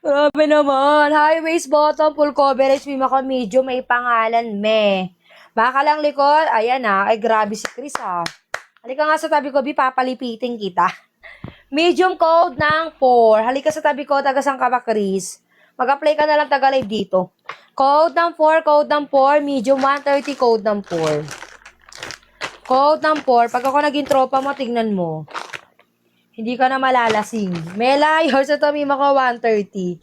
Grabe naman. High waist bottom, full coverage, may maka medium, may pangalan, me. Baka lang likod, ayan na. Ay, grabe si Chris ah. Halika nga sa tabi ko, Bi, papalipitin kita. Medium code ng 4. Halika sa tabi ko, tagasang ka ba, Chris? Mag-apply ka na lang taga-live dito. Code ng 4, code ng 4, medium 130, code ng 4. Code ng 4, pag ako naging tropa mo, tignan mo. Hindi ka na malalasing. Mela, yours ito, mima ko 130.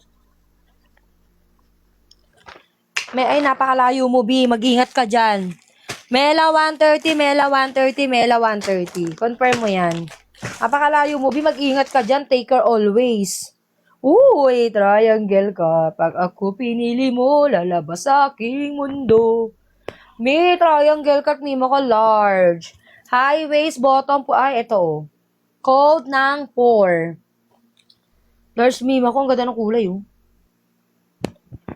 Ay, napakalayo mo, B. Mag-ingat ka dyan. Mela 130, Mela 130, Mela 130. Confirm mo yan. Napakalayo mo, B. Mag-ingat ka dyan. Take her always. Uy, triangle ka. Pag ako pinili mo, lalabas sa aking mundo. May triangle ka at mima ko large. High waist, bottom po. Ay, ito oh. Code ng 4. Large mima ko. Ang ganda ng kulay oh.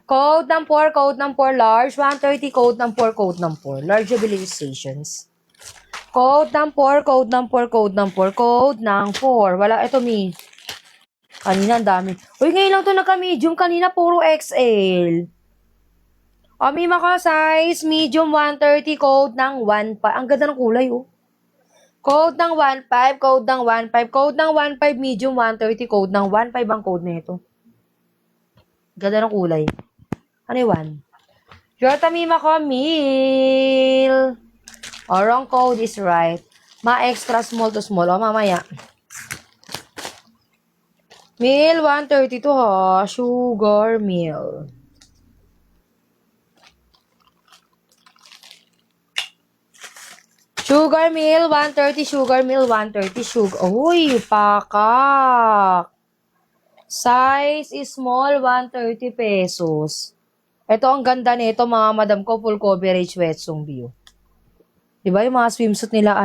Code ng 4, code ng 4, large. 130, code ng 4, code ng 4. Large ability stations. Code ng 4, code ng 4, code ng 4, code ng 4. Wala, ito mi. Kanina ang dami. Uy, ngayon lang ito nagka-medium. Kanina puro XL. O, mima ko size, medium 130, code ng 1.5. Ang ganda ng kulay oh. Code ng 1.5, code ng 1.5, code ng 1.5, medium 130, code ng 1.5 ang code nito. Ganda ng kulay. Ano yun? Your tamima ko, meal. O, wrong code is right. Ma-extra small to small. O, mamaya. Meal 132 ha. Sugar meal. Sugar meal 130, sugar meal 130, sugar. Uy, pakak. Size is small, 130 pesos. Ito ang ganda nito, mga madam ko, full coverage wetsong view. Diba yung mga swimsuit nila,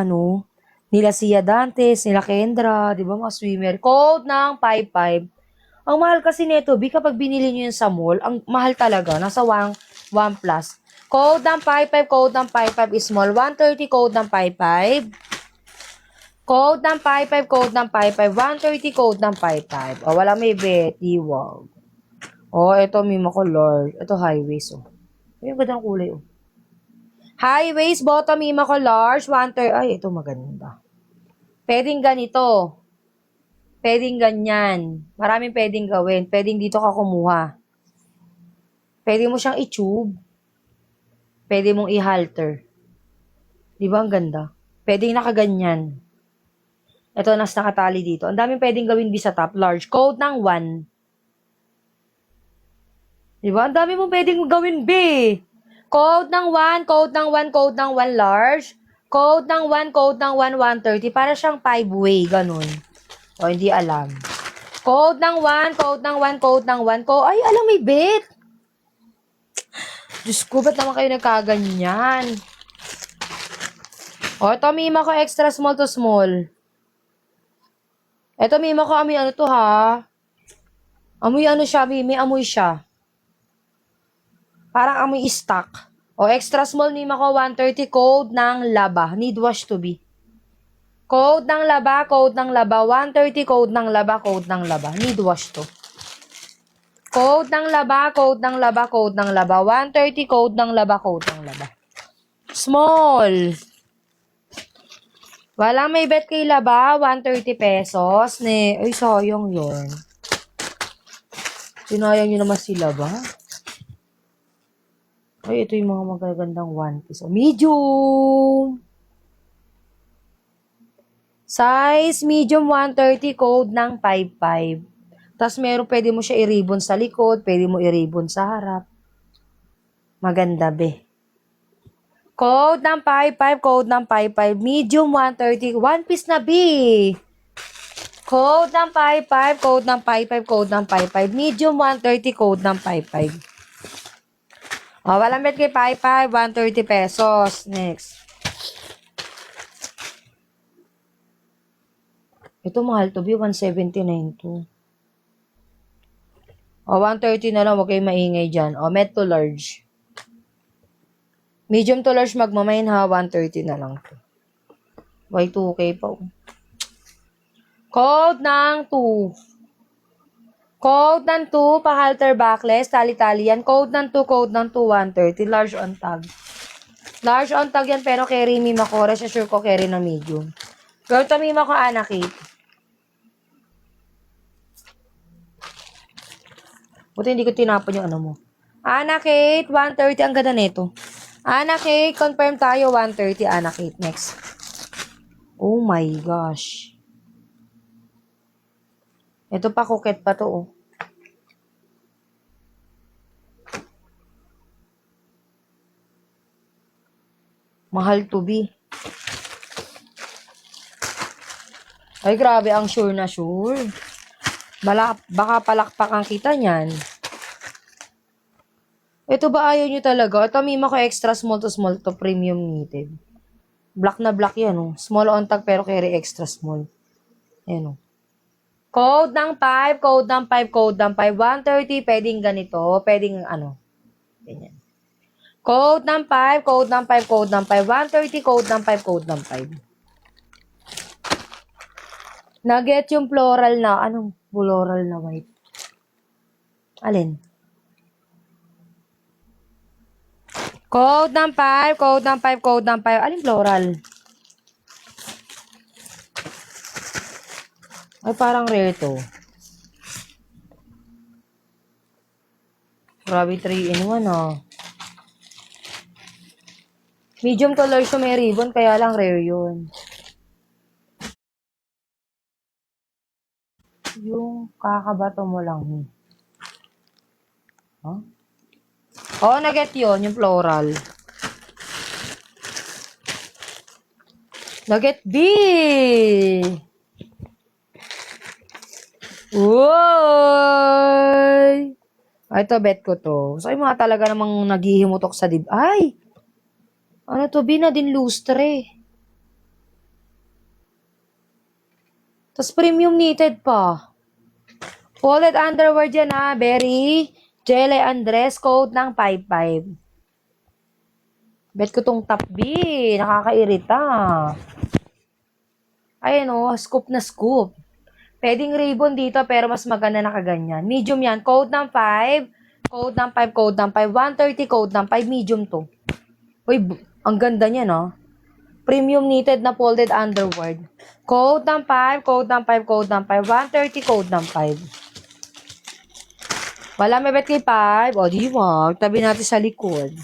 nila Sia Dantes, nila Kendra, diba mga swimmer. Code ng 55. Ang mahal kasi nito, B, kapag binili nyo yun sa mall, ang mahal talaga, nasa 1 plus. Code ng 55, code ng 55 is small, 130, code ng 55. Code ng 55, code ng 55, 130, code ng 55. O, wala may Betty, wow. Oh, ito mimo color. Ito high waist, oh. Ay, ang ganda ng kulay, oh. High waist, bottom mimo ko large, 130. Ay, ito maganda. Pwedeng ganito. Pwedeng ganyan. Maraming pwedeng gawin. Pwedeng dito ka kumuha. Pwede mo siyang i-tube. Pwede mong i-halter. Di ba ang ganda? Pwedeng nakaganyan. Ito, nas nakatali dito. Ang daming pwedeng gawin sa top. Large. Code ng 1. Diba? Ang dami mong pwedeng gawin, B. Code ng 1, code ng 1, code ng 1 large. Code ng 1, code ng 1, 130. Para siyang 5-way, ganun. O, hindi alam. Code ng 1, code ng 1, code ng 1, code. Ay, alam, may bet. Diyos ko, ba't naman kayo nagkaganyan? O, ito, mima ko extra small to small. Ito, mima ko, amoy ano to, ha? Amoy ano siya, may amoy siya. Parang amoy stock. O, extra small mima ko, 130, code ng laba. Need wash to be. Code ng laba, code ng laba. 130, code ng laba, code ng laba. Need wash to. Code ng laba, code ng laba, code ng laba. 130, code ng laba, code ng laba. Small. Walang may bet kay laba, 130 pesos. Ay, sayang yun. Sinayang nyo naman si laba. Ay, ito yung mga magagandang one piece. Medium! Size, medium 130, code ng 55. Tapos meron, pwede mo siya i-ribbon sa likod, pwede mo i-ribbon sa harap. Maganda, be. Code ng 55, code ng 55, medium 130, one piece na, B. Code ng 55, code ng 55, code ng 55, medium 130, code ng 55. O, walang bet kay 55, 130 pesos. Next. Ito mahal to, B, 179 to. O, 130 na lang, huwag kayong maingay dyan. O, med to large. Medium to large magmamain ha, 130 na lang to. Y2K pa. Code ng 2. Code ng 2, pa-halter backless, tali-tali yan. Code ng 2, code ng 2, 130. Large on tag. Large on tag yan, pero carry me makore. Sure ko carry na medium. Girl, tamima ko, Ana Kate. Buti hindi ko tinapon yung ano mo. Ana Kate, 130. Ang ganda nito. Ana Kate, confirm tayo. 130, Ana Kate. Next. Oh my gosh. Ito pa, coquette pa to, oh. Mahal to be. Ay, grabe, ang sure na sure. Baka palakpakan kita niyan. Ito ba ayaw nyo talaga? Ito, mima ko extra small to premium knitted. Black na black yan, oh. Small on tag pero carry extra small. Ayan, oh. Code ng 5, code ng 5, code ng 5. 130, pwedeng ganito, pwedeng ano. Ganyan. Code ng 5, code ng 5, code ng 5. 130, code ng 5, code ng 5. Nugget yung floral na, anong floral na white? Alin? Code ng 5, code ng 5, code ng 5. Alin floral? Ay, parang rare to. Grabe, 3 in 1, oh. Medium color siya, may ribbon, kaya lang rare yun. Yung kakabato mo lang. Huh? Oo, na-get yun, yung floral. Nugget B! Uy! Ay, ito, bet ko to. So, yung mga talaga namang naghihimutok sa dib. Ay! Ano to, B na din lustre. Tapos premium knitted pa. Folded underwear dyan, ha. Berry, Jelly Andres, code ng 55. Bet ko tong top B. Nakakairita. Ayan o, scoop na scoop. Pwedeng ribbon dito pero mas maganda na kaganyan. Medium yan. Code ng 5. Code ng 5. Code ng 5. 130. Code ng 5. Medium to. Uy, ang ganda niya, no? Premium knitted na folded underwear. Code ng 5. Code ng 5. Code ng 5. 130. Code ng 5. Wala may bet kay 5. O, di wag. Tabi natin sa likod.